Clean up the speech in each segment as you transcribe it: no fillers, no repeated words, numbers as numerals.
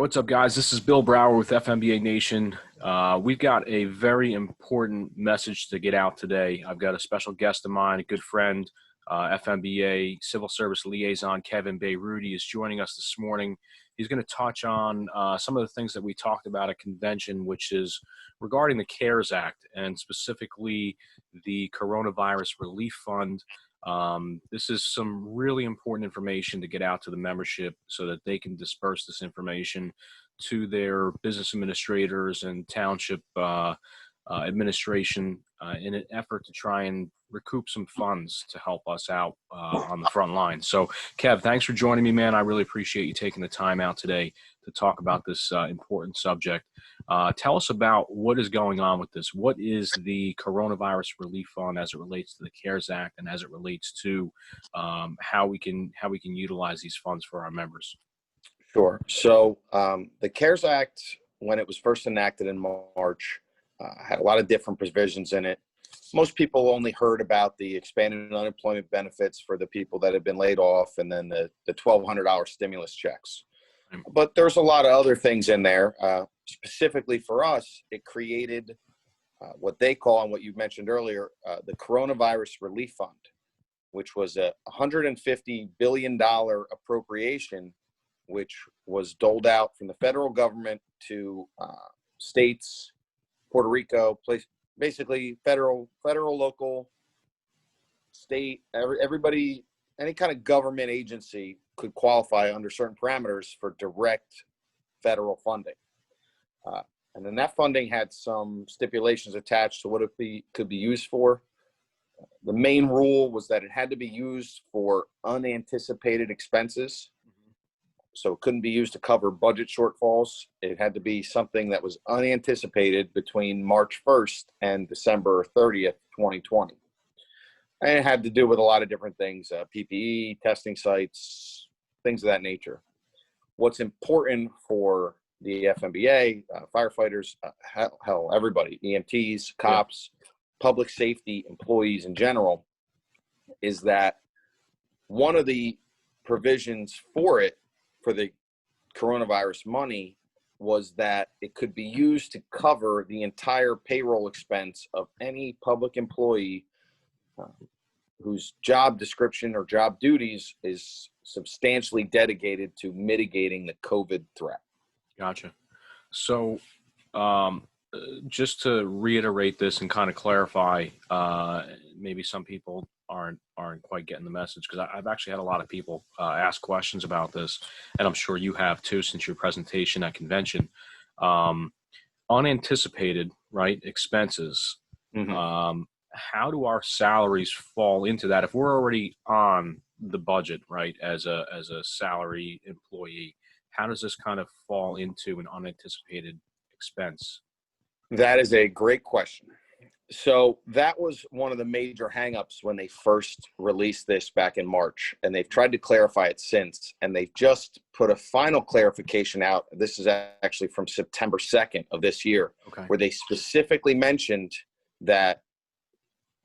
what's up, guys? This is Bill Brower with FMBA Nation. We've got a very important message to get out today. I've got a special guest of mine, a good friend, FMBA Civil Service Liaison Kevin Beyruti is joining us this morning. He's going to touch on some of the things that we talked about at convention, which is regarding the CARES Act and specifically the Coronavirus Relief Fund. This is some really important information to get out to the membership so that they can disperse this information to their business administrators and township administration in an effort to try and recoup some funds to help us out on the front line. So, Kev, thanks for joining me, man. I really appreciate you taking the time out today to talk about this important subject. Tell us about what is going on with this. What is the Coronavirus Relief Fund as it relates to the CARES Act and as it relates to how we can utilize these funds for our members? Sure. So the CARES Act, when it was first enacted in March, had a lot of different provisions in it. Most people only heard about the expanded unemployment benefits for the people that had been laid off and then the $1,200 stimulus checks. But there's a lot of other things in there. Specifically for us, it created what they call, and what you mentioned earlier, the Coronavirus Relief Fund, which was a $150 billion appropriation, which was doled out from the federal government to states, Puerto Rico, basically federal, local, state, everybody, any kind of government agency could qualify under certain parameters for direct federal funding. And then that funding had some stipulations attached to what it could be used for. The main rule was that it had to be used for unanticipated expenses. So it couldn't be used to cover budget shortfalls. It had to be something that was unanticipated between March 1st and December 30th, 2020. And it had to do with a lot of different things, PPE, testing sites, things of that nature. What's important for the FMBA, firefighters, hell, everybody, EMTs, cops, public safety employees in general, is that one of the provisions for it, for the coronavirus money, was that it could be used to cover the entire payroll expense of any public employee whose job description or job duties is substantially dedicated to mitigating the COVID threat. Gotcha. So just to reiterate this and kind of clarify, maybe some people aren't quite getting the message, because I've actually had a lot of people ask questions about this, and I'm sure you have too since your presentation at convention. Unanticipated, right, expenses. Mm-hmm. How do our salaries fall into that if we're already on the budget, right, as a salary employee? How does this kind of fall into an unanticipated expense? That is a great question. So that was one of the major hangups when they first released this back in March, and they've tried to clarify it since, and they've just put a final clarification out. This is actually from September 2nd of this year, where they specifically mentioned that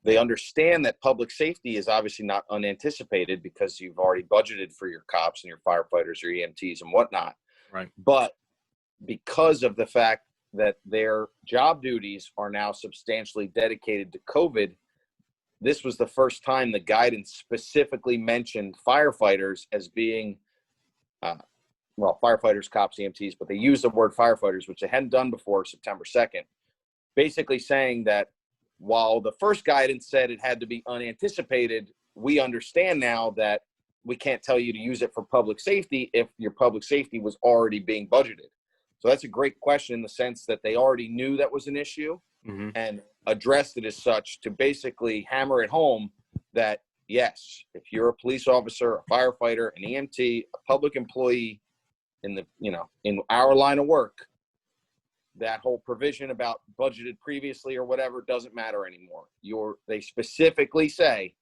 they understand that public safety is obviously not unanticipated because you've already budgeted for your cops and your firefighters, your EMTs and whatnot. Right. But because of the fact that their job duties are now substantially dedicated to COVID, this was the first time the guidance specifically mentioned firefighters as being, firefighters, cops, EMTs, but they used the word firefighters, which they hadn't done before September 2nd, basically saying that while the first guidance said it had to be unanticipated, we understand now that we can't tell you to use it for public safety if your public safety was already being budgeted. So that's a great question in the sense that they already knew that was an issue, mm-hmm. and addressed it as such to basically hammer it home that, yes, if you're a police officer, a firefighter, an EMT, a public employee in our line of work, that whole provision about budgeted previously or whatever doesn't matter anymore. They specifically say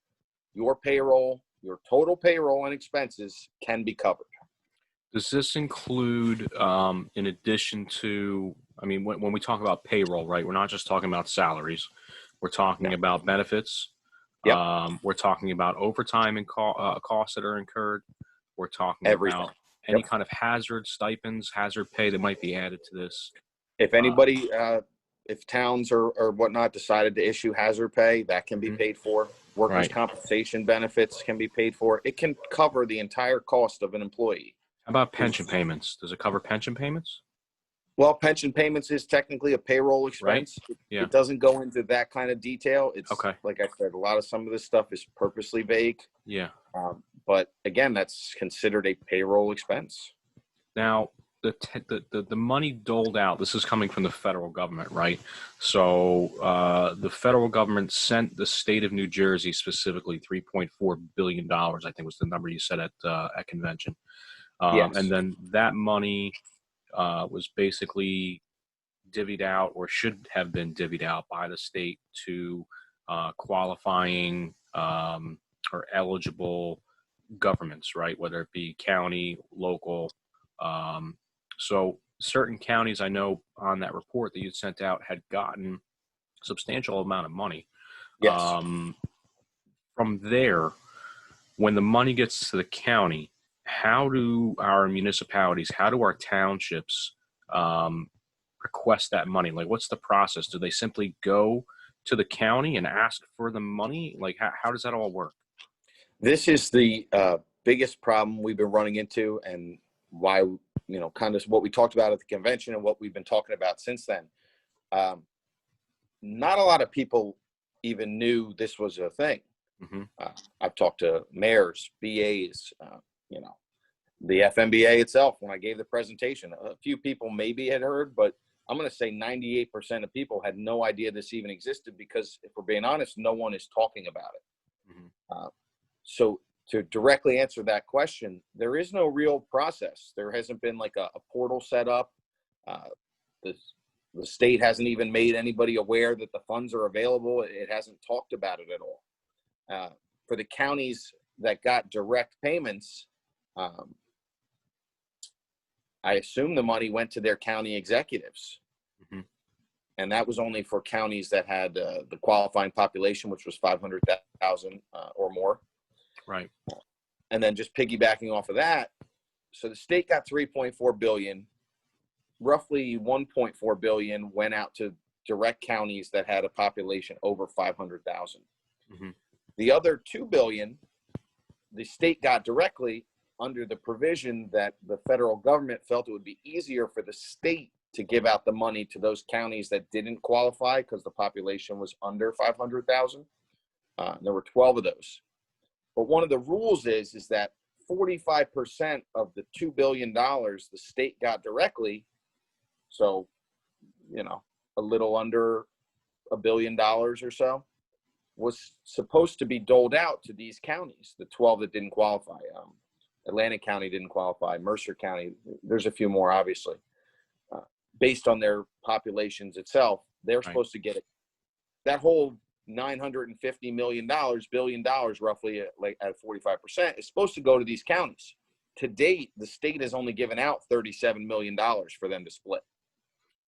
your payroll, your total payroll and expenses can be covered. Does this include, in addition to, when we talk about payroll, right, we're not just talking about salaries. We're talking about benefits. Yep. We're talking about overtime and costs that are incurred. We're talking about any kind of hazard stipends, hazard pay that might be added to this? If anybody, if towns or whatnot decided to issue hazard pay, that can be paid for. Workers' compensation benefits can be paid for. It can cover the entire cost of an employee. How about pension payments? Does it cover pension payments? Well, pension payments is technically a payroll expense. Right. Yeah. It doesn't go into that kind of detail. It's okay. Like I said, some of this stuff is purposely vague. Yeah. But again, that's considered a payroll expense. Now, the money doled out, this is coming from the federal government, right? So the federal government sent the state of New Jersey specifically $3.4 billion, I think was the number you said at convention. Yes. And then that money was basically divvied out, or should have been divvied out by the state to qualifying or eligible governments, right? Whether it be county, local. So certain counties, I know on that report that you sent out, had gotten a substantial amount of money. Yes. From there, when the money gets to the county, how do our municipalities, how do our townships request that money? Like, what's the process? Do they simply go to the county and ask for the money? Like, how does that all work? This is the biggest problem we've been running into, and why, kind of what we talked about at the convention and what we've been talking about since then. Not a lot of people even knew this was a thing. I've talked to mayors, BAs, the FMBA itself. When I gave the presentation, a few people maybe had heard, but I'm going to say 98% of people had no idea this even existed, because if we're being honest, no one is talking about it. So to directly answer that question, there is no real process. There hasn't been like a portal set up. The state hasn't even made anybody aware that the funds are available. It hasn't talked about it at all. For the counties that got direct payments, I assume the money went to their county executives. And that was only for counties that had the qualifying population, which was 500,000 or more. Right. And then just piggybacking off of that, so the state got 3.4 billion. Roughly 1.4 billion went out to direct counties that had a population over 500,000. The other 2 billion, the state got directly under the provision that the federal government felt it would be easier for the state to give out the money to those counties that didn't qualify because the population was under 500,000. There were 12 of those. But one of the rules is that 45% of the $2 billion the state got directly, so, a little under $1 billion or so, was supposed to be doled out to these counties, the 12 that didn't qualify. Atlantic County didn't qualify, Mercer County, there's a few more, obviously. Based on their populations itself, they're supposed to get it. That whole $950 billion roughly at 45% is supposed to go to these counties. To date, the state has only given out $37 million for them to split.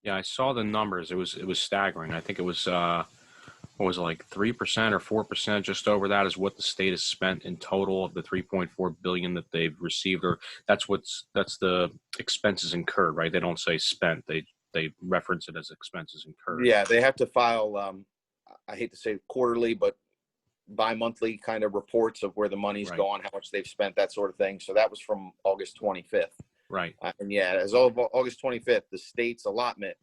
Yeah, I saw the numbers. It was staggering. I think it was what was it, like 3% or 4%, just over that is what the state has spent in total of the 3.4 billion that they've received. Or that's the expenses incurred, right? They don't say spent. They reference it as expenses incurred. Yeah, they have to file I hate to say quarterly, but bi-monthly kind of reports of where the money's gone, how much they've spent, that sort of thing. So that was from August 25th. Right. And yeah, as of August 25th, the state's allotment,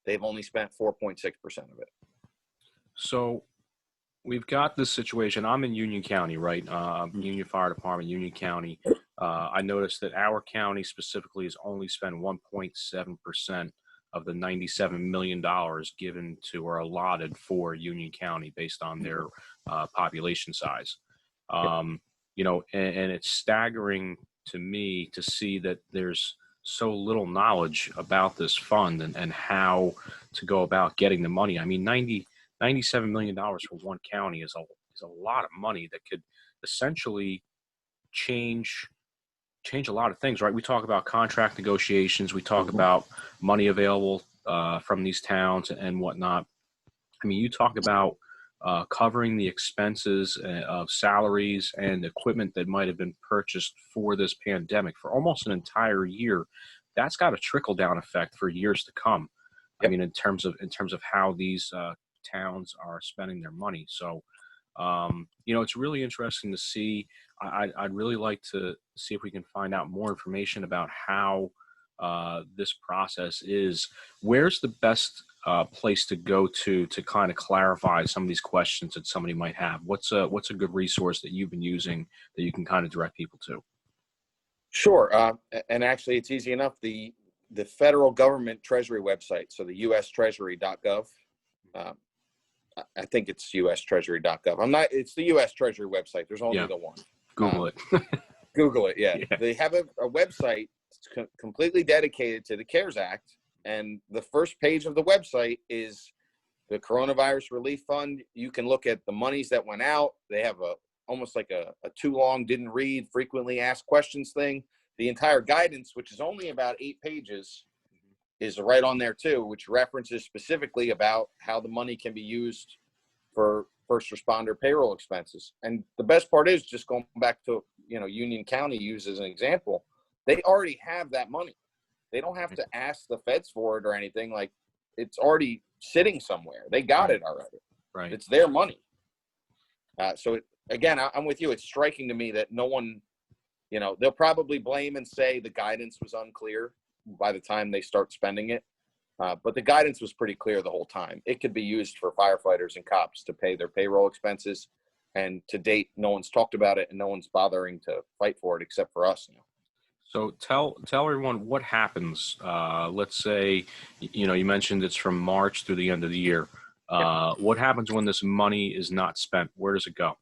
they've only spent 4.6% of it. So we've got this situation. I'm in Union County, right? Union Fire Department, Union County. I noticed that our county specifically has only spent 1.7% of the $97 million given to or allotted for Union County based on their population size. And it's staggering to me to see that there's so little knowledge about this fund and how to go about getting the money. I mean, $97 million for one county is a lot of money that could essentially change a lot of things, right? We talk about contract negotiations. We talk about money available from these towns and whatnot. I mean, you talk about covering the expenses of salaries and equipment that might have been purchased for this pandemic for almost an entire year. That's got a trickle down effect for years to come. I Yep. mean, in terms of how these towns are spending their money. So, it's really interesting to see. I'd really like to see if we can find out more information about how this process is. Where's the best place to go to kind of clarify some of these questions that somebody might have? What's a good resource that you've been using that you can kind of direct people to? Sure. And actually, it's easy enough. The federal government Treasury website, so the UStreasury.gov. I think it's UStreasury.gov. It's the US Treasury website. There's only the one. Google it. Google it. Yeah. Yeah. They have a website completely dedicated to the CARES Act. And the first page of the website is the Coronavirus Relief Fund. You can look at the monies that went out. They have almost like a too long, didn't read, frequently asked questions thing. The entire guidance, which is only about 8 pages, is right on there too, which references specifically about how the money can be used for first responder payroll expenses. And the best part is, just going back to, Union County used as an example, they already have that money. They don't have to ask the feds for it or anything. Like, it's already sitting somewhere. They got it already. Right. It's their money. Again, I'm with you. It's striking to me that no one, they'll probably blame and say the guidance was unclear by the time they start spending it. But the guidance was pretty clear the whole time. It could be used for firefighters and cops to pay their payroll expenses. And to date, no one's talked about it and no one's bothering to fight for it except for us. So tell everyone what happens. Let's say, you mentioned it's from March through the end of the year. What happens when this money is not spent? Where does it go?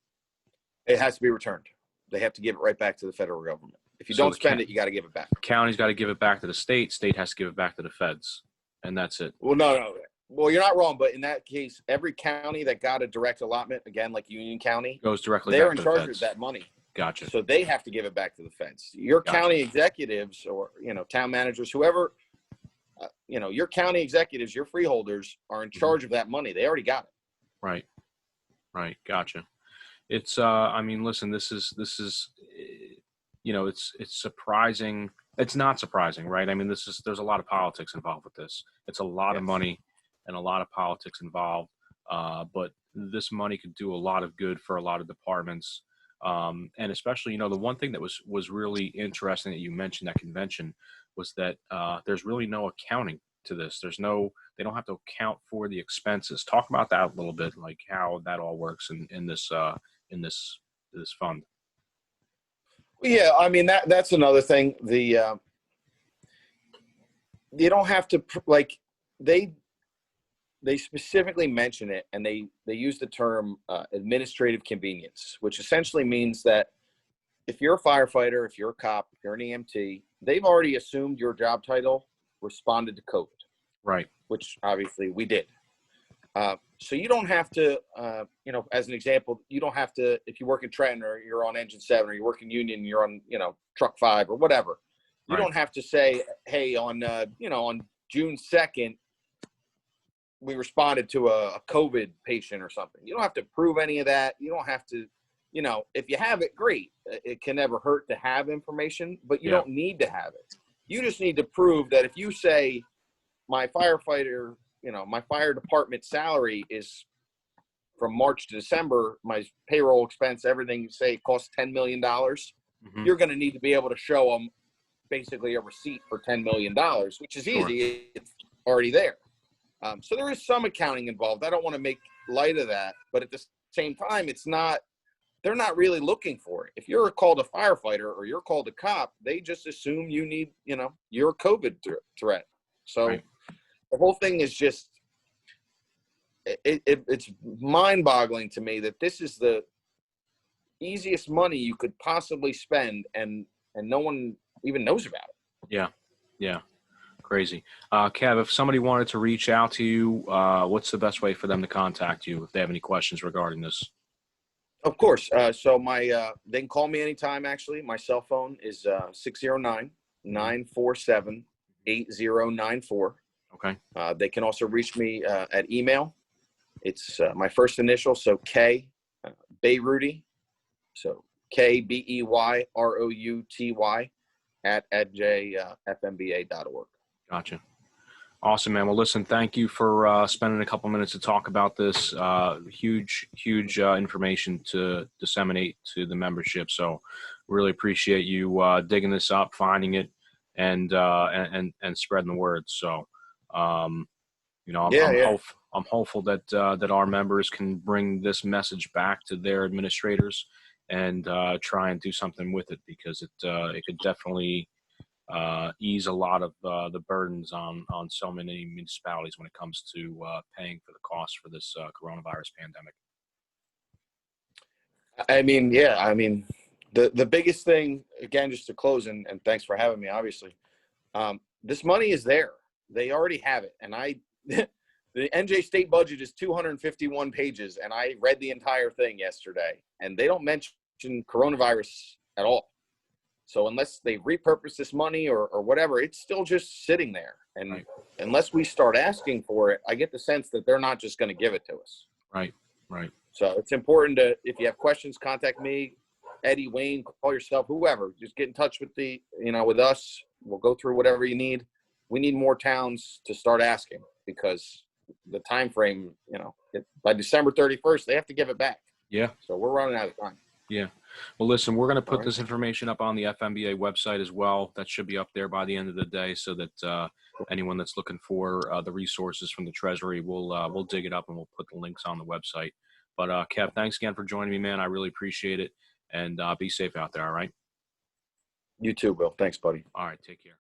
It has to be returned. They have to give it right back to the federal government. If you don't spend it, you got to give it back. County's got to give it back to the state. State has to give it back to the feds, and that's it. Well, no. Well, you're not wrong, but in that case, every county that got a direct allotment, again, like Union County, goes directly. They're back in to the charge feds. of that money. Gotcha. So they have to give it back to the feds. Your county executives, or town managers, whoever, your county executives, your freeholders are in charge of that money. They already got it. Right. Gotcha. It's listen, this is it's surprising. It's not surprising, right? I mean, there's a lot of politics involved with this. It's a lot of money and a lot of politics involved. But this money could do a lot of good for a lot of departments. And especially, the one thing that was really interesting that you mentioned at convention was that there's really no accounting to this. They don't have to account for the expenses. Talk about that a little bit, like how that all works in this fund. Yeah, I mean, that's another thing. You don't have to, like, they specifically mention it, and they use the term administrative convenience, which essentially means that if you're a firefighter, if you're a cop, if you're an EMT, they've already assumed your job title responded to COVID. Right. Which obviously we did. So you don't have to, as an example, you don't have to, if you work in Trenton or you're on engine 7 or you work in Union, you're on, truck 5 or whatever. You don't have to say, hey, on June 2nd, we responded to a COVID patient or something. You don't have to prove any of that. You don't have to, if you have it, great. It can never hurt to have information, but you don't need to have it. You just need to prove that if you say my firefighter, my fire department salary is from March to December, my payroll expense, everything you say costs $10 million. You're going to need to be able to show them basically a receipt for $10 million, which is easy. It's already there. So there is some accounting involved. I don't want to make light of that, but at the same time, they're not really looking for it. If you're called a firefighter or you're called a cop, they just assume you need, you're a COVID threat. So the whole thing is just, it's mind-boggling to me that this is the easiest money you could possibly spend, and no one even knows about it. Yeah. Crazy. Kev, if somebody wanted to reach out to you, what's the best way for them to contact you if they have any questions regarding this? Of course. So they can call me anytime, actually. My cell phone is 609-947-8094. Okay. They can also reach me at email. It's my first initial, so K, Beyrouty, so KBEYROUTY at njfmba.org. Gotcha. Awesome, man. Well, listen, thank you for spending a couple minutes to talk about this. Huge information to disseminate to the membership. So really appreciate you digging this up, finding it, and spreading the word. So, I'm hopeful that that our members can bring this message back to their administrators and try and do something with it, because it could definitely ease a lot of the burdens on so many municipalities when it comes to paying for the costs for this coronavirus pandemic. The biggest thing, again, just to close, and thanks for having me, obviously, this money is there. They already have it. And the NJ state budget is 251 pages, and I read the entire thing yesterday, and they don't mention coronavirus at all. So unless they repurpose this money or whatever, it's still just sitting there. And right. Unless we start asking for it, I get the sense that they're not just going to give it to us. Right. So it's important to, if you have questions, contact me, Eddie, Wayne, call yourself, whoever. Just get in touch with with us. We'll go through whatever you need. We need more towns to start asking, because the time frame, by December 31st, they have to give it back. Yeah. So we're running out of time. Yeah. Well, listen, we're going to put this information up on the FMBA website as well. That should be up there by the end of the day, so that anyone that's looking for the resources from the Treasury, we'll dig it up and we'll put the links on the website. But Kev, thanks again for joining me, man. I really appreciate it. And be safe out there, all right? You too, Bill. Thanks, buddy. All right, take care.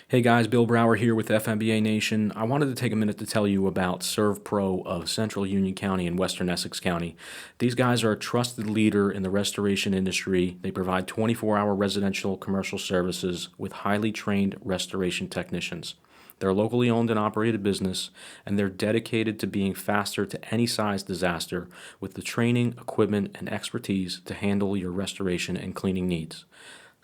Hey guys, Bill Brower here with FMBA Nation. I wanted to take a minute to tell you about ServPro of Central Union County and Western Essex County. These guys are a trusted leader in the restoration industry. They provide 24-hour residential commercial services with highly trained restoration technicians. They're a locally owned and operated business, and they're dedicated to being faster to any size disaster with the training, equipment, and expertise to handle your restoration and cleaning needs.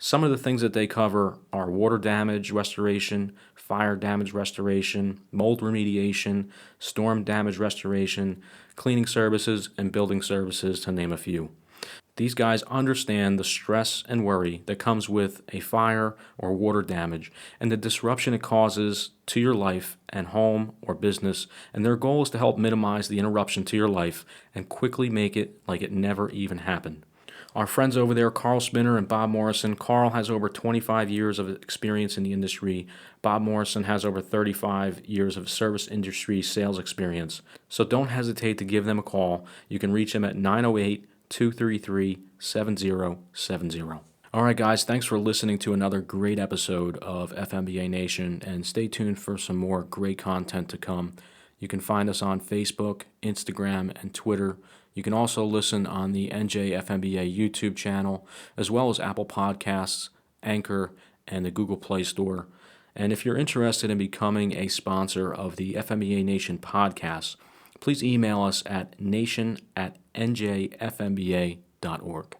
Some of the things that they cover are water damage restoration, fire damage restoration, mold remediation, storm damage restoration, cleaning services, and building services, to name a few. These guys understand the stress and worry that comes with a fire or water damage and the disruption it causes to your life and home or business, and their goal is to help minimize the interruption to your life and quickly make it like it never even happened. Our friends over there, Carl Spinner and Bob Morrison. Carl has over 25 years of experience in the industry. Bob Morrison has over 35 years of service industry sales experience. So don't hesitate to give them a call. You can reach them at 908-233-7070. All right, guys, thanks for listening to another great episode of FMBA Nation, and stay tuned for some more great content to come. You can find us on Facebook, Instagram, and Twitter. You can also listen on the NJFMBA YouTube channel, as well as Apple Podcasts, Anchor, and the Google Play Store. And if you're interested in becoming a sponsor of the FMBA Nation podcast, please email us at nation@njfmba.org.